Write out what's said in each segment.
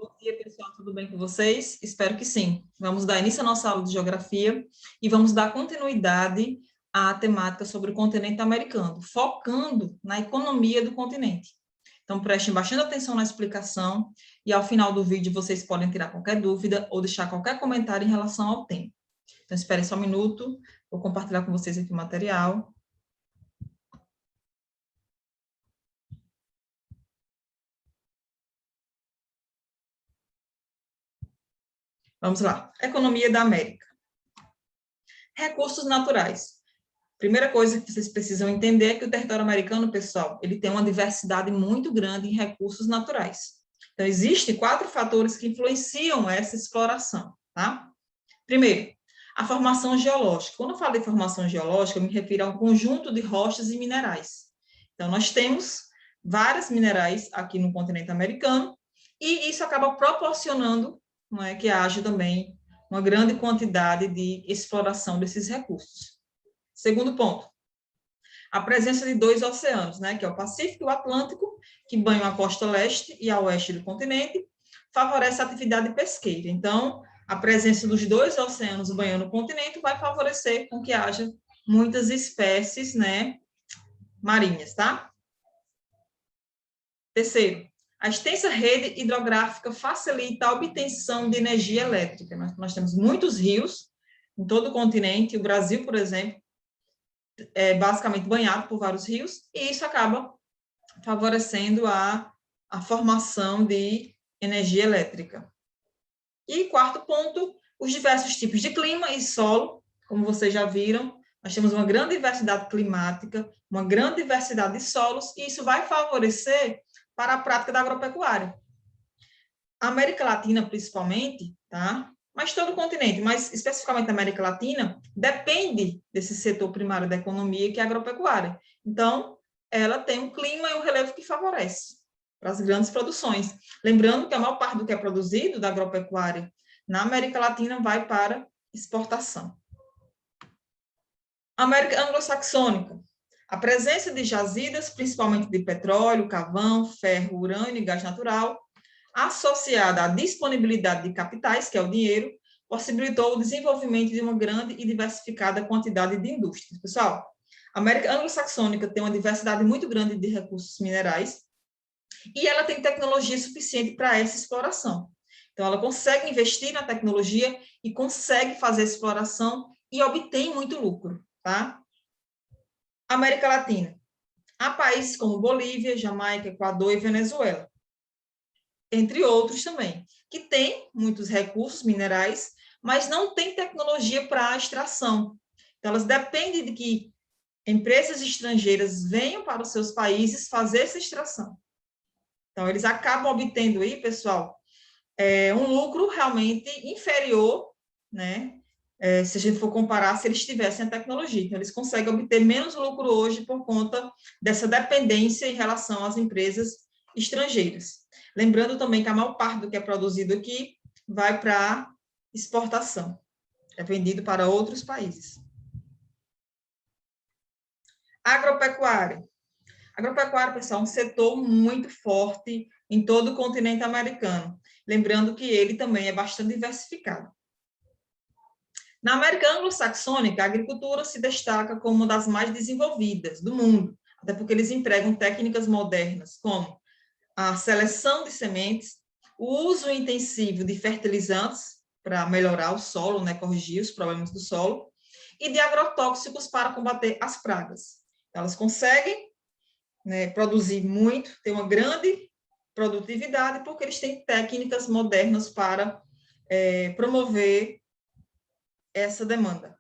Bom dia, pessoal, tudo bem com vocês? Espero que sim. Vamos dar início à nossa aula de geografia e vamos dar continuidade à temática sobre o continente americano, focando na economia do continente. Então, prestem bastante atenção na explicação e ao final do vídeo vocês podem tirar qualquer dúvida ou deixar qualquer comentário em relação ao tema. Então, esperem só um minuto, vou compartilhar com vocês aqui o material. Vamos lá. Economia da América. Recursos naturais. Primeira coisa que vocês precisam entender é que o território americano, pessoal, ele tem uma diversidade muito grande em recursos naturais. Então, existem 4 fatores que influenciam essa exploração, tá? Primeiro, a formação geológica. Quando eu falo de formação geológica, eu me refiro a um conjunto de rochas e minerais. Então, nós temos vários minerais aqui no continente americano e isso acaba proporcionando, não é, que haja também uma grande quantidade de exploração desses recursos. Segundo ponto, a presença de 2 oceanos, né, que é o Pacífico e o Atlântico, que banham a costa leste e a oeste do continente, favorece a atividade pesqueira. Então, a presença dos 2 oceanos banhando o continente vai favorecer com que haja muitas espécies, né, marinhas, tá? Terceiro, a extensa rede hidrográfica facilita a obtenção de energia elétrica. Nós temos muitos rios em todo o continente, o Brasil, por exemplo, é basicamente banhado por vários rios, e isso acaba favorecendo a formação de energia elétrica. E quarto ponto, os diversos tipos de clima e solo, como vocês já viram, nós temos uma grande diversidade climática, uma grande diversidade de solos, e isso vai favorecer para a prática da agropecuária. A América Latina, principalmente, tá? Mas todo o continente, mas especificamente a América Latina, depende desse setor primário da economia, que é a agropecuária. Então, ela tem um clima e um relevo que favorece para as grandes produções. Lembrando que a maior parte do que é produzido da agropecuária na América Latina vai para exportação. América anglo-saxônica. A presença de jazidas, principalmente de petróleo, carvão, ferro, urânio e gás natural, associada à disponibilidade de capitais, que é o dinheiro, possibilitou o desenvolvimento de uma grande e diversificada quantidade de indústrias. Pessoal, a América anglo-saxônica tem uma diversidade muito grande de recursos minerais e ela tem tecnologia suficiente para essa exploração. Então, ela consegue investir na tecnologia e consegue fazer exploração e obtém muito lucro, tá? América Latina. Há países como Bolívia, Jamaica, Equador e Venezuela, entre outros também, que têm muitos recursos minerais, mas não têm tecnologia para a extração. Então, elas dependem de que empresas estrangeiras venham para os seus países fazer essa extração. Então, eles acabam obtendo aí, pessoal, um lucro realmente inferior, né? Se a gente for comparar, se eles tivessem a tecnologia. Então, eles conseguem obter menos lucro hoje por conta dessa dependência em relação às empresas estrangeiras. Lembrando também que a maior parte do que é produzido aqui vai para exportação, é vendido para outros países. Agropecuária. Agropecuária, pessoal, é um setor muito forte em todo o continente americano. Lembrando que ele também é bastante diversificado. Na América anglo-saxônica, a agricultura se destaca como uma das mais desenvolvidas do mundo, até porque eles empregam técnicas modernas, como a seleção de sementes, o uso intensivo de fertilizantes para melhorar o solo, né, corrigir os problemas do solo, e de agrotóxicos para combater as pragas. Elas conseguem, né, produzir muito, ter uma grande produtividade, porque eles têm técnicas modernas para promover essa demanda.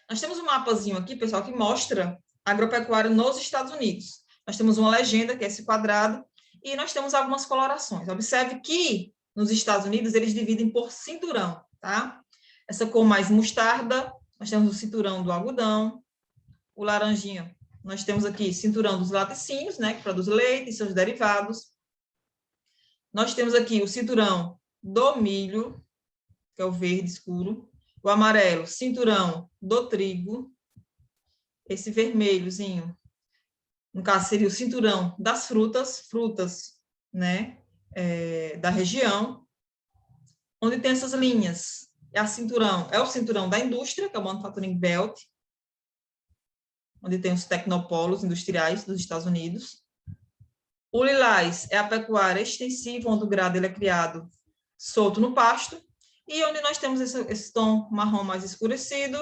Nós temos um mapazinho aqui, pessoal, que mostra a agropecuária nos Estados Unidos. Nós temos uma legenda, que é esse quadrado, e nós temos algumas colorações. Observe que nos Estados Unidos eles dividem por cinturão, tá? Essa cor mais mostarda, nós temos o cinturão do algodão, o laranjinha, nós temos aqui cinturão dos laticínios, né, que produz leite e seus derivados. Nós temos aqui o cinturão do milho, que é o verde escuro, o amarelo, cinturão do trigo, esse vermelhozinho, no caso seria o cinturão das frutas, né, da região, onde tem essas linhas. É o cinturão da indústria, que é o Manufacturing Belt, onde tem os tecnopolos industriais dos Estados Unidos. O lilás é a pecuária extensiva, onde o gado ele é criado solto no pasto, e onde nós temos esse tom marrom mais escurecido,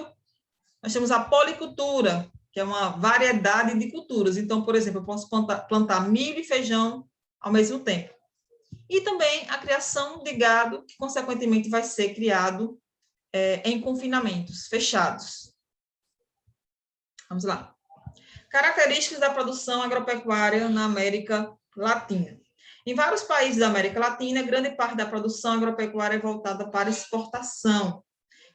nós temos a policultura, que é uma variedade de culturas. Então, por exemplo, eu posso plantar milho e feijão ao mesmo tempo. E também a criação de gado, que consequentemente vai ser criado em confinamentos fechados. Vamos lá. Características da produção agropecuária na América Latina. Em vários países da América Latina, grande parte da produção agropecuária é voltada para exportação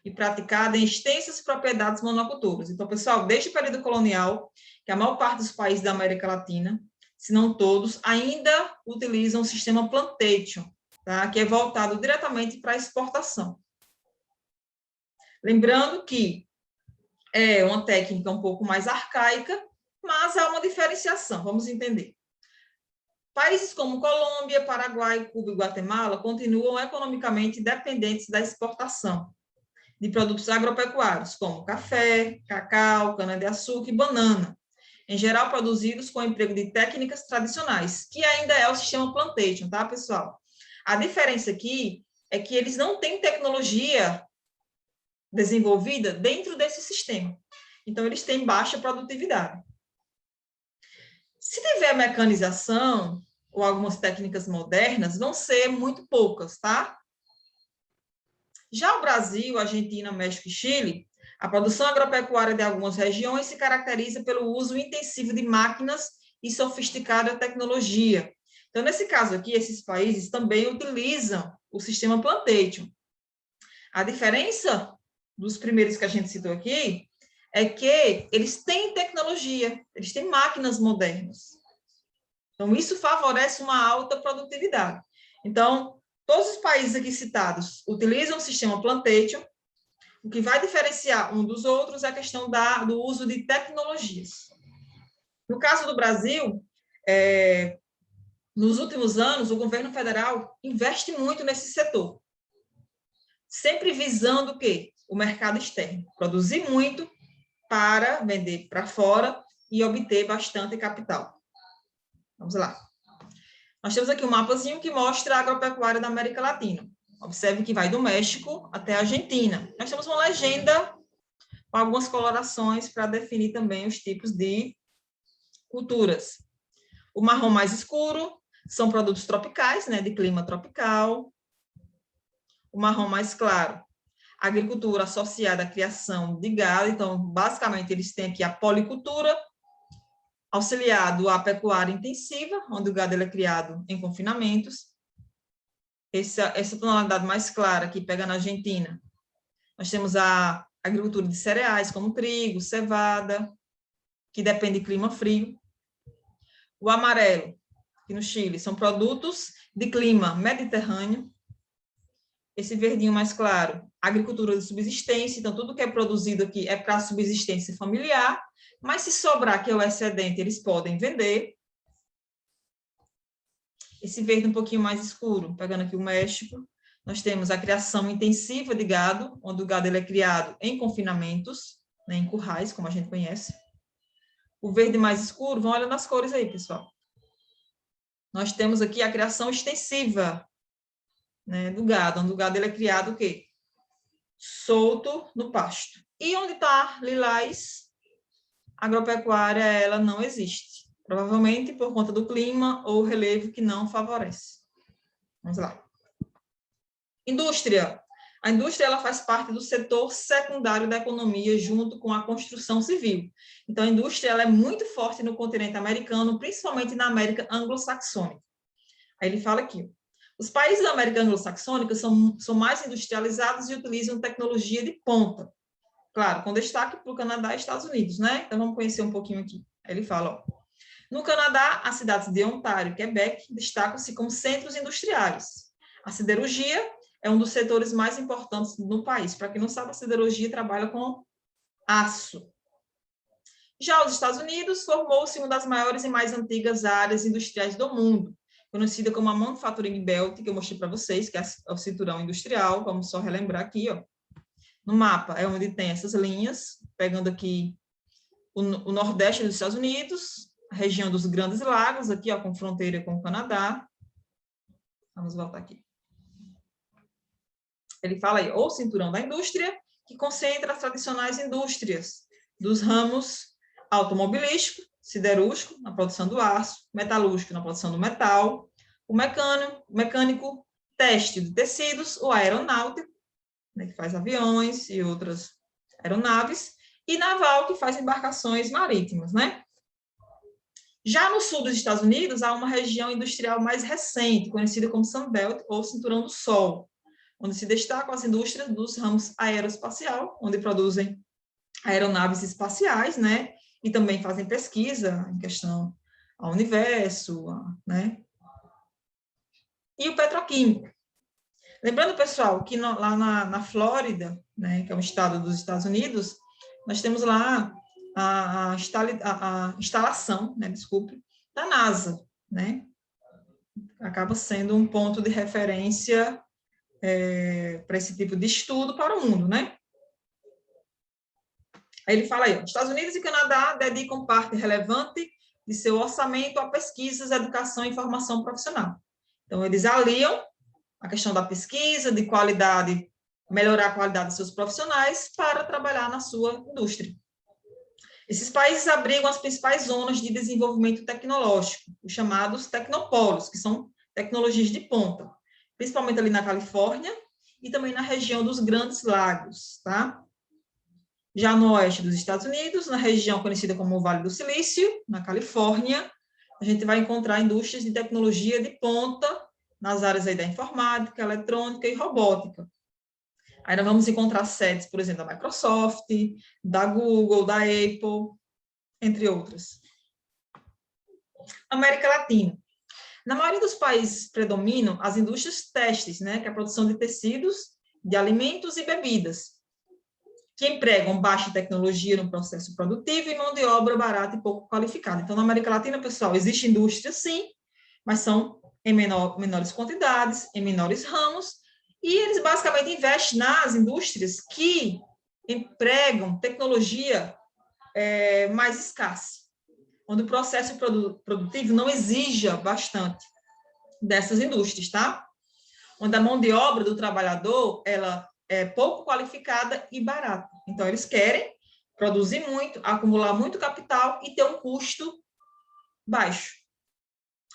e praticada em extensas propriedades monoculturas. Então, pessoal, desde o período colonial, que a maior parte dos países da América Latina, se não todos, ainda utilizam o sistema plantation, tá? Que é voltado diretamente para a exportação. Lembrando que é uma técnica um pouco mais arcaica, mas há uma diferenciação, vamos entender. Países como Colômbia, Paraguai, Cuba e Guatemala continuam economicamente dependentes da exportação de produtos agropecuários, como café, cacau, cana-de-açúcar e banana, em geral produzidos com o emprego de técnicas tradicionais, que ainda é o sistema plantation, tá, pessoal? A diferença aqui é que eles não têm tecnologia desenvolvida dentro desse sistema. Então, eles têm baixa produtividade. Se tiver mecanização ou algumas técnicas modernas, vão ser muito poucas, tá? Já o Brasil, Argentina, México e Chile, a produção agropecuária de algumas regiões se caracteriza pelo uso intensivo de máquinas e sofisticada tecnologia. Então, nesse caso aqui, esses países também utilizam o sistema plantation. A diferença dos primeiros que a gente citou aqui é que eles têm tecnologia, eles têm máquinas modernas. Então, isso favorece uma alta produtividade. Então, todos os países aqui citados utilizam o sistema plantation. O que vai diferenciar um dos outros é a questão do uso de tecnologias. No caso do Brasil, nos últimos anos, o governo federal investe muito nesse setor, sempre visando o quê? O mercado externo. Produzir muito para vender para fora e obter bastante capital. Vamos lá. Nós temos aqui um mapazinho que mostra a agropecuária da América Latina. Observe que vai do México até a Argentina. Nós temos uma legenda com algumas colorações para definir também os tipos de culturas. O marrom mais escuro são produtos tropicais, né, de clima tropical. O marrom mais claro, agricultura associada à criação de gado. Então, basicamente, eles têm aqui a policultura, auxiliado à pecuária intensiva, onde o gado é criado em confinamentos. Essa tonalidade mais clara que pega na Argentina. Nós temos a agricultura de cereais, como trigo, cevada, que depende de clima frio. O amarelo, aqui no Chile, são produtos de clima mediterrâneo. Esse verdinho mais claro, agricultura de subsistência. Então, tudo que é produzido aqui é para subsistência familiar, mas se sobrar, que é o excedente, eles podem vender. Esse verde um pouquinho mais escuro, pegando aqui o México, nós temos a criação intensiva de gado, onde o gado ele é criado em confinamentos, né, em currais, como a gente conhece. O verde mais escuro, vão olhando as cores aí, pessoal. Nós temos aqui a criação extensiva, né, do gado, onde o gado ele é criado o quê? Solto no pasto. E onde está lilás, agropecuária, ela não existe. Provavelmente por conta do clima ou relevo que não favorece. Vamos lá. Indústria. A indústria ela faz parte do setor secundário da economia junto com a construção civil. Então, a indústria ela é muito forte no continente americano, principalmente na América anglo-saxônica. Aí ele fala aqui, os países da América anglo-saxônica são mais industrializados e utilizam tecnologia de ponta. Claro, com destaque para o Canadá e Estados Unidos, né? Então, vamos conhecer um pouquinho aqui. Aí ele fala, ó, no Canadá, as cidades de Ontário e Quebec destacam-se como centros industriais. A siderurgia é um dos setores mais importantes no país. Para quem não sabe, a siderurgia trabalha com aço. Já os Estados Unidos formou-se uma das maiores e mais antigas áreas industriais do mundo, conhecida como a Manufacturing Belt, que eu mostrei para vocês, que é o cinturão industrial. Vamos só relembrar aqui, ó. No mapa é onde tem essas linhas, pegando aqui o nordeste dos Estados Unidos, a região dos Grandes Lagos, aqui, ó, com fronteira com o Canadá. Vamos voltar aqui. Ele fala aí, o cinturão da indústria, que concentra as tradicionais indústrias dos ramos automobilístico, siderúrgico, na produção do aço, metalúrgico, na produção do metal, o mecânico, têxtil de tecidos, o aeronáutico, né, que faz aviões e outras aeronaves, e naval, que faz embarcações marítimas, né? Já no sul dos Estados Unidos, há uma região industrial mais recente, conhecida como Sunbelt, ou Cinturão do Sol, onde se destacam as indústrias dos ramos aeroespacial, onde produzem aeronaves espaciais, né? E também fazem pesquisa em questão ao universo, né? E o petroquímico. Lembrando, pessoal, que lá na Flórida, né, que é um estado dos Estados Unidos, nós temos lá a instalação, né, desculpe, da NASA, né? Acaba sendo um ponto de referência para esse tipo de estudo para o mundo, né? Aí ele fala aí, ó, Estados Unidos e Canadá dedicam parte relevante de seu orçamento a pesquisas, educação e formação profissional. Então, eles aliam a questão da pesquisa, de qualidade, melhorar a qualidade dos seus profissionais para trabalhar na sua indústria. Esses países abrigam as principais zonas de desenvolvimento tecnológico, os chamados tecnopolos, que são tecnologias de ponta, principalmente ali na Califórnia e também na região dos Grandes Lagos, tá? Já no oeste dos Estados Unidos, na região conhecida como o Vale do Silício, na Califórnia, a gente vai encontrar indústrias de tecnologia de ponta nas áreas aí da informática, eletrônica e robótica. Aí nós vamos encontrar sedes, por exemplo, da Microsoft, da Google, da Apple, entre outras. América Latina. Na maioria dos países predominam as indústrias têxteis, né, que é a produção de tecidos, de alimentos e bebidas, que empregam baixa tecnologia no processo produtivo e mão de obra barata e pouco qualificada. Então, na América Latina, pessoal, existe indústria, sim, mas são em menores quantidades, em menores ramos, e eles basicamente investem nas indústrias que empregam tecnologia mais escassa, onde o processo produtivo não exija bastante dessas indústrias, tá? Onde a mão de obra do trabalhador, ela é pouco qualificada e barata. Então, eles querem produzir muito, acumular muito capital e ter um custo baixo.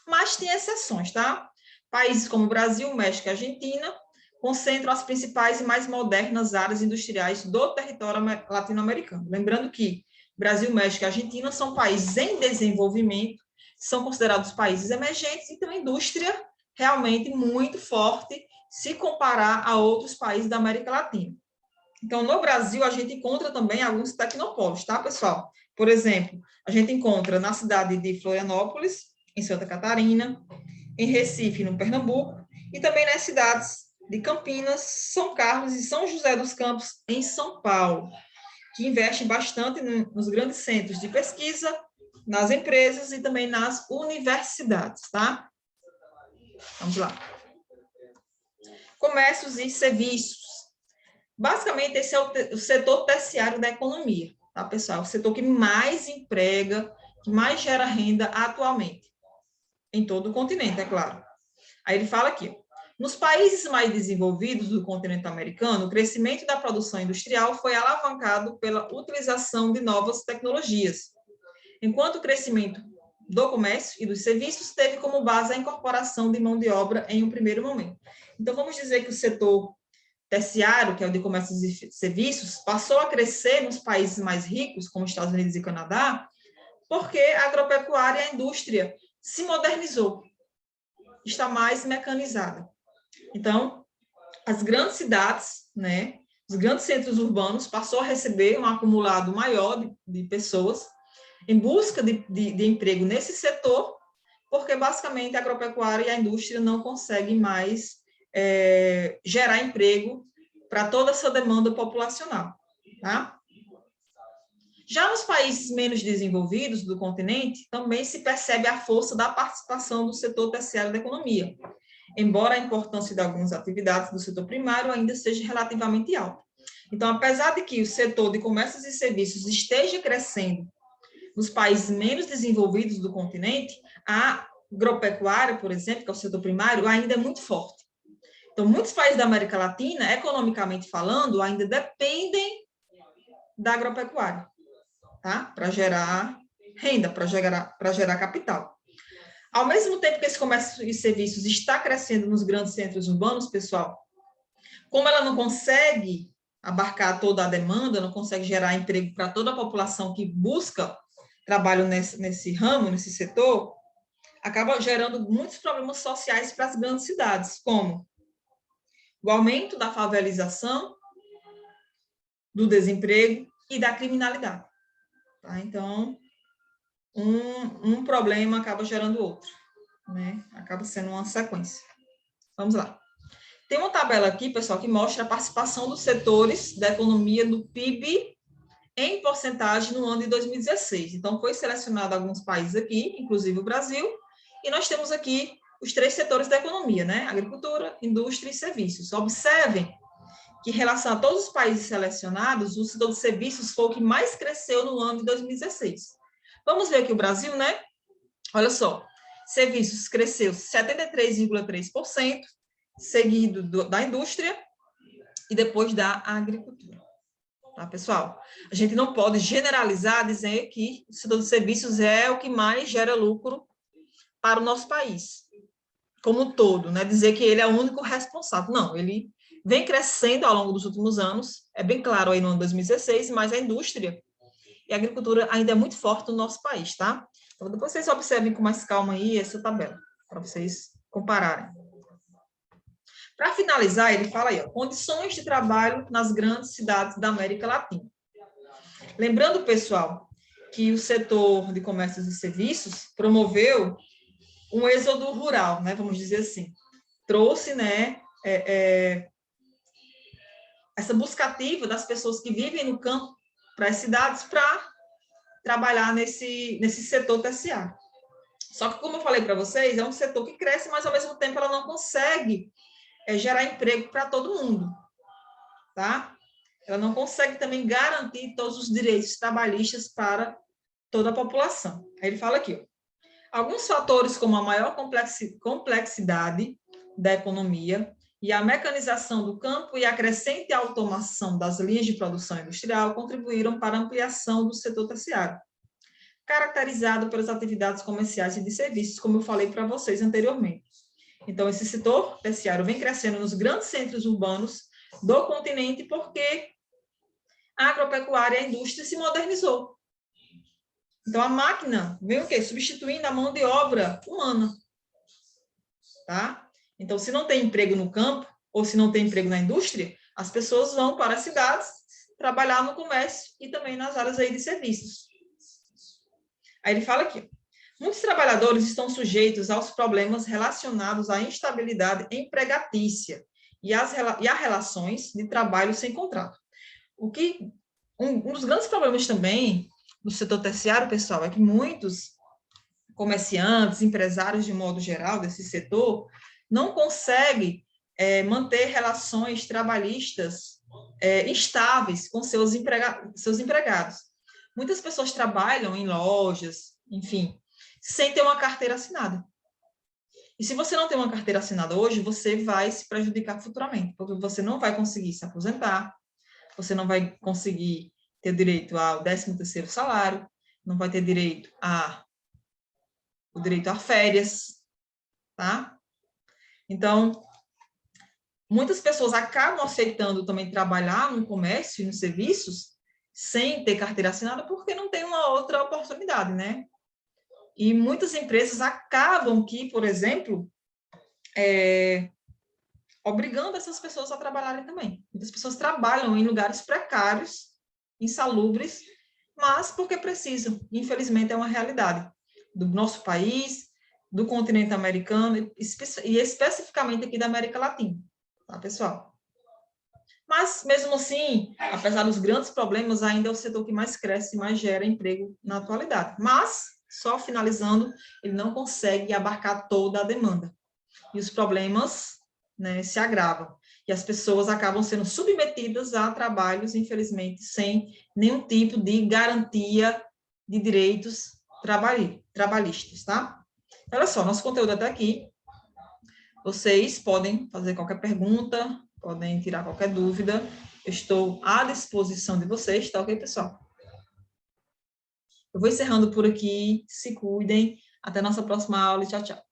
Mas tem exceções, tá? Países como Brasil, México e Argentina concentram as principais e mais modernas áreas industriais do território latino-americano. Lembrando que Brasil, México e Argentina são países em desenvolvimento, são considerados países emergentes e têm uma indústria realmente muito forte se comparar a outros países da América Latina. Então, no Brasil, a gente encontra também alguns tecnopolos, tá, pessoal? Por exemplo, a gente encontra na cidade de Florianópolis, em Santa Catarina, em Recife, no Pernambuco, e também nas cidades de Campinas, São Carlos e São José dos Campos, em São Paulo, que investem bastante nos grandes centros de pesquisa, nas empresas e também nas universidades, tá? Vamos lá. Comércios e serviços. Basicamente, esse é o setor terciário da economia, tá, pessoal? O setor que mais emprega, que mais gera renda atualmente, em todo o continente, é claro. Aí ele fala aqui, nos países mais desenvolvidos do continente americano, o crescimento da produção industrial foi alavancado pela utilização de novas tecnologias, enquanto o crescimento do comércio e dos serviços teve como base a incorporação de mão de obra em um primeiro momento. Então, vamos dizer que o setor terciário, que é o de comércio e serviços, passou a crescer nos países mais ricos, como Estados Unidos e Canadá, porque a agropecuária e a indústria se modernizou, está mais mecanizada. Então, as grandes cidades, né, os grandes centros urbanos passou a receber um acumulado maior de pessoas em busca de emprego nesse setor, porque basicamente a agropecuária e a indústria não conseguem mais gerar emprego para toda essa demanda populacional, tá? Já nos países menos desenvolvidos do continente, também se percebe a força da participação do setor terciário da economia, embora a importância de algumas atividades do setor primário ainda seja relativamente alta. Então, apesar de que o setor de comércios e serviços esteja crescendo nos países menos desenvolvidos do continente, a agropecuária, por exemplo, que é o setor primário, ainda é muito forte. Então, muitos países da América Latina, economicamente falando, ainda dependem da agropecuária, tá? Para gerar renda, para gerar capital. Ao mesmo tempo que esse comércio e serviços está crescendo nos grandes centros urbanos, pessoal, como ela não consegue abarcar toda a demanda, não consegue gerar emprego para toda a população que busca trabalho nesse ramo, nesse setor, acaba gerando muitos problemas sociais para as grandes cidades, como o aumento da favelização, do desemprego e da criminalidade. Tá? Então, um problema acaba gerando outro, né? Acaba sendo uma sequência. Vamos lá. Tem uma tabela aqui, pessoal, que mostra a participação dos setores da economia no PIB em porcentagem no ano de 2016. Então, foi selecionado alguns países aqui, inclusive o Brasil, e nós temos aqui os 3 setores da economia, né? Agricultura, indústria e serviços. Observem que, em relação a todos os países selecionados, o setor de serviços foi o que mais cresceu no ano de 2016. Vamos ver aqui o Brasil, né? Olha só, serviços cresceu 73,3%, seguido da indústria e depois da agricultura. Tá, pessoal? A gente não pode generalizar, dizer que o setor de serviços é o que mais gera lucro para o nosso país, como um todo, né? Dizer que ele é o único responsável. Não, ele vem crescendo ao longo dos últimos anos, é bem claro aí no ano 2016, mas a indústria e a agricultura ainda é muito forte no nosso país, tá? Então, depois vocês observem com mais calma aí essa tabela, para vocês compararem. Para finalizar, ele fala aí, ó, condições de trabalho nas grandes cidades da América Latina. Lembrando, pessoal, que o setor de comércios e serviços promoveu um êxodo rural, né, vamos dizer assim. Trouxe, né, essa busca ativa das pessoas que vivem no campo para as cidades para trabalhar nesse setor terciário. Só que, como eu falei para vocês, é um setor que cresce, mas, ao mesmo tempo, ela não consegue gerar emprego para todo mundo, tá? Ela não consegue também garantir todos os direitos trabalhistas para toda a população. Aí ele fala aqui, ó, alguns fatores como a maior complexidade da economia e a mecanização do campo e a crescente automação das linhas de produção industrial contribuíram para a ampliação do setor terciário, caracterizado pelas atividades comerciais e de serviços, como eu falei para vocês anteriormente. Então, esse setor terciário vem crescendo nos grandes centros urbanos do continente porque a agropecuária e a indústria se modernizou. Então, a máquina vem o quê? Substituindo a mão de obra humana. Tá? Então, se não tem emprego no campo, ou se não tem emprego na indústria, as pessoas vão para as cidades trabalhar no comércio e também nas áreas aí de serviços. Aí ele fala aqui, muitos trabalhadores estão sujeitos aos problemas relacionados à instabilidade empregatícia e a relações de trabalho sem contrato. Um dos grandes problemas também do setor terciário, pessoal, é que muitos comerciantes, empresários de modo geral desse setor, não conseguem manter relações trabalhistas estáveis com seus empregados. Muitas pessoas trabalham em lojas, enfim, sem ter uma carteira assinada. E se você não tem uma carteira assinada hoje, você vai se prejudicar futuramente, porque você não vai conseguir se aposentar, você não vai conseguir ter direito ao 13º salário, não vai ter direito o direito a férias, tá? Então, muitas pessoas acabam aceitando também trabalhar no comércio e nos serviços sem ter carteira assinada porque não tem uma outra oportunidade, né? E muitas empresas acabam que, por exemplo, obrigando essas pessoas a trabalharem também. Muitas pessoas trabalham em lugares precários, insalubres, mas porque precisam. Infelizmente, é uma realidade do nosso país, do continente americano e especificamente aqui da América Latina. Tá, pessoal? Mas, mesmo assim, apesar dos grandes problemas, ainda é o setor que mais cresce e mais gera emprego na atualidade. Mas, só finalizando, ele não consegue abarcar toda a demanda. E os problemas, né, se agravam. E as pessoas acabam sendo submetidas a trabalhos, infelizmente, sem nenhum tipo de garantia de direitos trabalhistas, tá? Olha só, nosso conteúdo até aqui. Vocês podem fazer qualquer pergunta, podem tirar qualquer dúvida. Eu estou à disposição de vocês, tá ok, pessoal? Eu vou encerrando por aqui. Se cuidem. Até nossa próxima aula. Tchau, tchau.